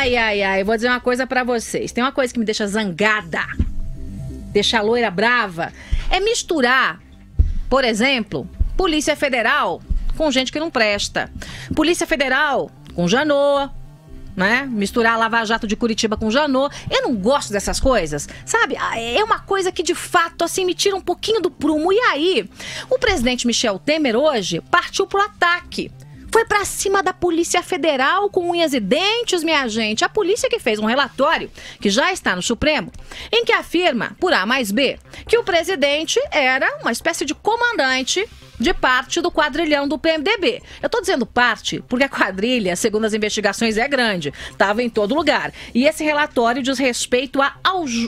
Ai, ai, ai, vou dizer uma coisa pra vocês. Tem uma coisa que me deixa zangada, deixa a loira brava, é misturar, por exemplo, Polícia Federal com gente que não presta. Polícia Federal com Janot, né? Misturar a Lava Jato de Curitiba com Janot. Eu não gosto dessas coisas, sabe? É uma coisa que de fato assim me tira um pouquinho do prumo. E aí, o presidente Michel Temer hoje partiu pro ataque. Foi pra cima da Polícia Federal com unhas e dentes, minha gente. A polícia que fez um relatório, que já está no Supremo, em que afirma, por A mais B, que o presidente era uma espécie de comandante de parte do quadrilhão do PMDB. Eu tô dizendo parte porque a quadrilha, segundo as investigações, é grande. Estava em todo lugar. E esse relatório diz respeito a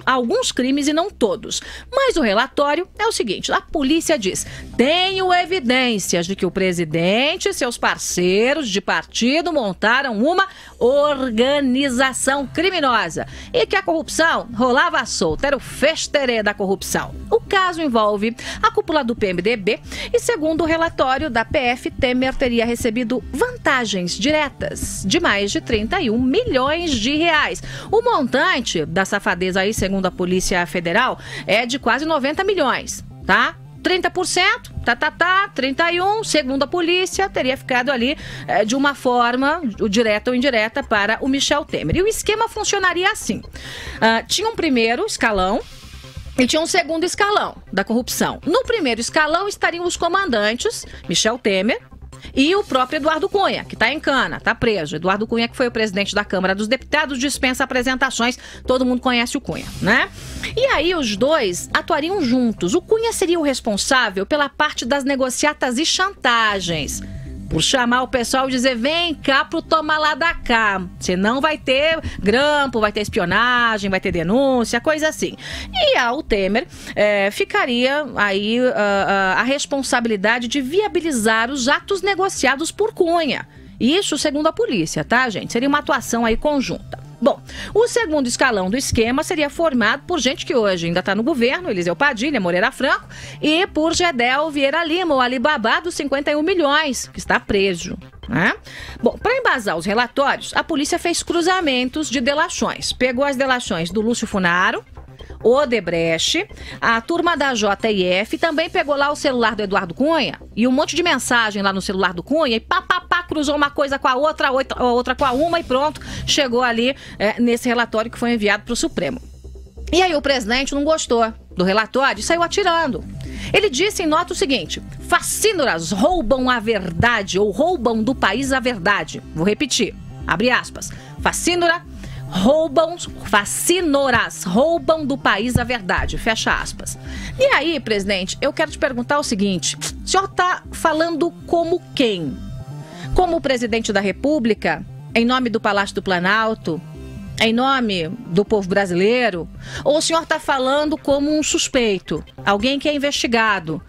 alguns crimes e não todos. Mas o relatório é o seguinte, a polícia diz: tenho evidências de que o presidente e seus parceiros de partido montaram uma organização criminosa e que a corrupção rolava solta, era o festerê da corrupção. O caso envolve a cúpula do PMDB e, segundo o relatório da PF, Temer teria recebido vantagens diretas de mais de 31 milhões de reais. O montante da safadeza aí, segundo a Polícia Federal, é de quase 90 milhões, tá? 30%, 31%, segundo a polícia, teria ficado ali de uma forma, direta ou indireta, para o Michel Temer. E o esquema funcionaria assim. Tinha um primeiro escalão e tinha um segundo escalão da corrupção. No primeiro escalão estariam os comandantes, Michel Temer, e o próprio Eduardo Cunha, que está em cana, está preso. Eduardo Cunha, que foi o presidente da Câmara dos Deputados, dispensa apresentações, todo mundo conhece o Cunha, né? E aí os dois atuariam juntos. O Cunha seria o responsável pela parte das negociatas e chantagens, por chamar o pessoal e dizer: vem cá pro toma lá da cá, senão vai ter grampo, vai ter espionagem, vai ter denúncia, coisa assim. E ao Temer ficaria aí a responsabilidade de viabilizar os atos negociados por Cunha. Isso segundo a polícia, tá, gente? Seria uma atuação aí conjunta. Bom, o segundo escalão do esquema seria formado por gente que hoje ainda está no governo, Eliseu Padilha, Moreira Franco, e por Gedel Vieira Lima, o Alibaba dos 51 milhões, que está preso, né? Bom, para embasar os relatórios, a polícia fez cruzamentos de delações. Pegou as delações do Lúcio Funaro, Odebrecht, a turma da JF, também pegou lá o celular do Eduardo Cunha e um monte de mensagem lá no celular do Cunha e cruzou uma coisa com a outra com a uma e pronto, chegou ali nesse relatório que foi enviado para o Supremo. E aí o presidente não gostou do relatório e saiu atirando. Ele disse em nota o seguinte: facínoras roubam a verdade ou roubam do país a verdade. Vou repetir, abre aspas, facínoras roubam do país a verdade, fecha aspas. E aí, presidente, eu quero te perguntar o seguinte: o senhor está falando como quem? Como o presidente da República, em nome do Palácio do Planalto, em nome do povo brasileiro? Ou o senhor está falando como um suspeito, alguém que é investigado,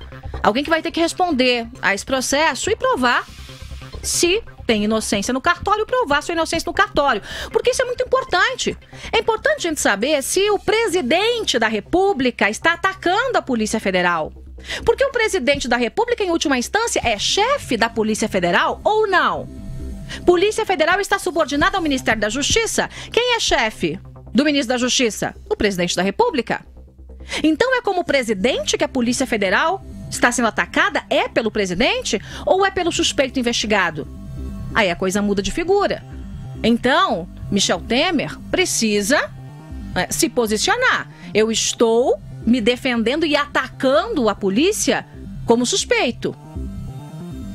alguém que vai ter que responder a esse processo e provar se tem inocência no cartório, provar sua inocência no cartório? Porque isso é muito importante. É importante a gente saber se o presidente da República está atacando a Polícia Federal. Porque o presidente da República, em última instância, é chefe da Polícia Federal ou não? Polícia Federal está subordinada ao Ministério da Justiça. Quem é chefe do ministro da Justiça? O presidente da República. Então é como presidente que a Polícia Federal está sendo atacada? É pelo presidente ou é pelo suspeito investigado? Aí a coisa muda de figura. Então, Michel Temer precisa se posicionar. Eu estou me defendendo e atacando a polícia como suspeito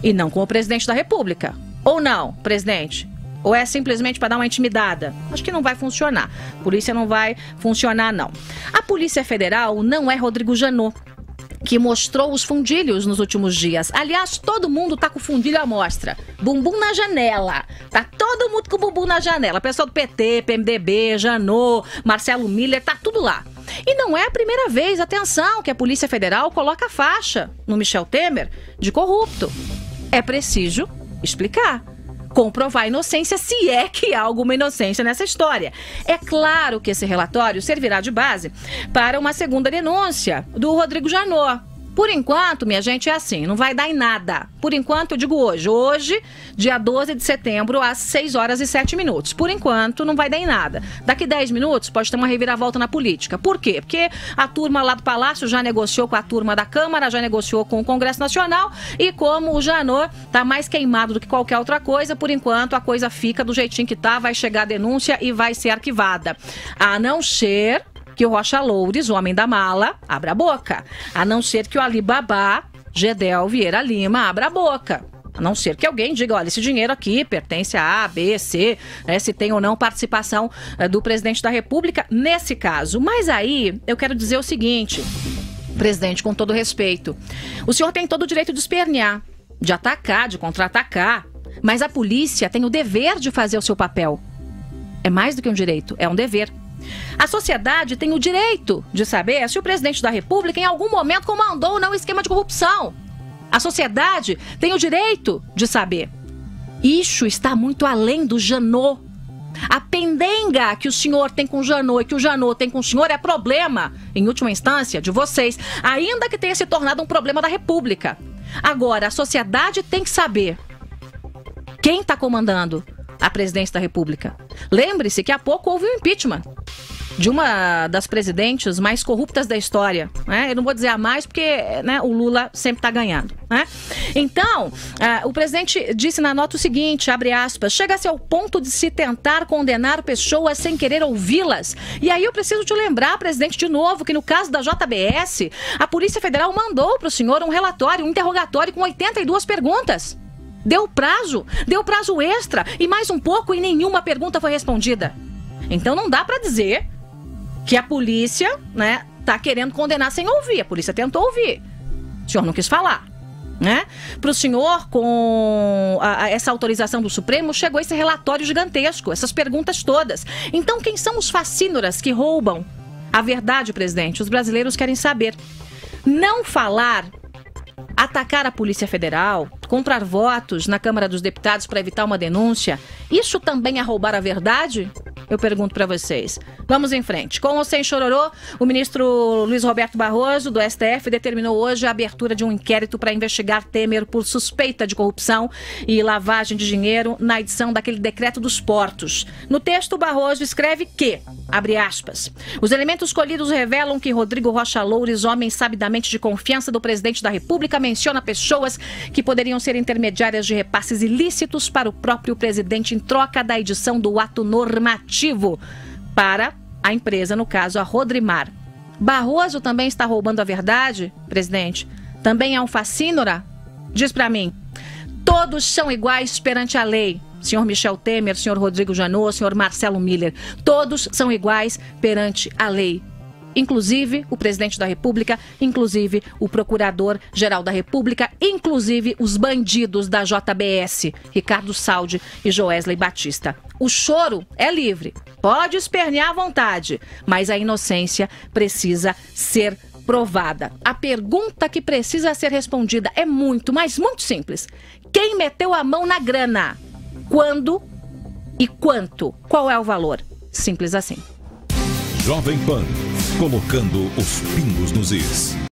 e não como presidente da República. Ou não, presidente? Ou é simplesmente para dar uma intimidada? Acho que não vai funcionar. A polícia não vai funcionar, não. A Polícia Federal não é Rodrigo Janot, que mostrou os fundilhos nos últimos dias. Aliás, todo mundo tá com o fundilho à mostra. Bumbum na janela. Tá todo mundo com o bumbum na janela. Pessoal do PT, PMDB, Janot, Marcelo Miller, tá tudo lá. E não é a primeira vez, atenção, que a Polícia Federal coloca a faixa no Michel Temer de corrupto. É preciso explicar, comprovar a inocência, se é que há alguma inocência nessa história. É claro que esse relatório servirá de base para uma segunda denúncia do Rodrigo Janot. Por enquanto, minha gente, é assim, não vai dar em nada. Por enquanto, eu digo hoje. Hoje, dia 12 de setembro, às 6 horas e 7 minutos. Por enquanto, não vai dar em nada. Daqui 10 minutos, pode ter uma reviravolta na política. Por quê? Porque a turma lá do Palácio já negociou com a turma da Câmara, já negociou com o Congresso Nacional, e como o Janot tá mais queimado do que qualquer outra coisa, por enquanto a coisa fica do jeitinho que tá, vai chegar a denúncia e vai ser arquivada. A não ser que o Rocha Loures, o homem da mala, abra a boca. A não ser que o Alibaba, Gedel Vieira Lima, abra a boca. A não ser que alguém diga, olha, esse dinheiro aqui pertence a A, B, C, né, se tem ou não participação do presidente da República, nesse caso. Mas aí, eu quero dizer o seguinte, presidente, com todo respeito, o senhor tem todo o direito de espernear, de atacar, de contra-atacar, mas a polícia tem o dever de fazer o seu papel. É mais do que um direito, é um dever. A sociedade tem o direito de saber se o presidente da República em algum momento comandou ou não esquema de corrupção. A sociedade tem o direito de saber. Isso está muito além do Janot. A pendenga que o senhor tem com o Janot e que o Janot tem com o senhor é problema, em última instância, de vocês, ainda que tenha se tornado um problema da República. Agora, a sociedade tem que saber quem está comandando a presidência da República. Lembre-se que há pouco houve um impeachment de uma das presidentes mais corruptas da história, né? Eu não vou dizer a mais porque, né, o Lula sempre está ganhando, né? Então, o presidente disse na nota o seguinte, abre aspas, chega-se ao ponto de se tentar condenar pessoas sem querer ouvi-las. E aí eu preciso te lembrar, presidente, de novo, que no caso da JBS, a Polícia Federal mandou para o senhor um relatório, um interrogatório com 82 perguntas. Deu prazo extra e mais um pouco e nenhuma pergunta foi respondida. Então não dá para dizer que a polícia, né, tá querendo condenar sem ouvir. A polícia tentou ouvir. O senhor não quis falar, né? Para o senhor, com essa autorização do Supremo, chegou esse relatório gigantesco, essas perguntas todas. Então quem são os facínoras que roubam a verdade, presidente? Os brasileiros querem saber. Não falar, atacar a Polícia Federal, comprar votos na Câmara dos Deputados para evitar uma denúncia, isso também é roubar a verdade? Eu pergunto para vocês. Vamos em frente. Com ou sem chororô, o ministro Luiz Roberto Barroso, do STF, determinou hoje a abertura de um inquérito para investigar Temer por suspeita de corrupção e lavagem de dinheiro na edição daquele decreto dos portos. No texto, Barroso escreve que, abre aspas, os elementos colhidos revelam que Rodrigo Rocha Loures, homem sabidamente de confiança do presidente da República, menciona pessoas que poderiam ser intermediárias de repasses ilícitos para o próprio presidente em troca da edição do ato normativo para a empresa, no caso a Rodrimar. Barroso também está roubando a verdade, presidente? Também é um facínora? Diz para mim. Todos são iguais perante a lei. Senhor Michel Temer, senhor Rodrigo Janot, senhor Marcelo Miller. Todos são iguais perante a lei. Inclusive o presidente da República, inclusive o procurador-geral da República, inclusive os bandidos da JBS, Ricardo Saldi e Joesley Batista. O choro é livre, pode espernear à vontade, mas a inocência precisa ser provada. A pergunta que precisa ser respondida é muito, mas muito simples. Quem meteu a mão na grana? Quando e quanto? Qual é o valor? Simples assim. Jovem Pan, colocando os pingos nos is.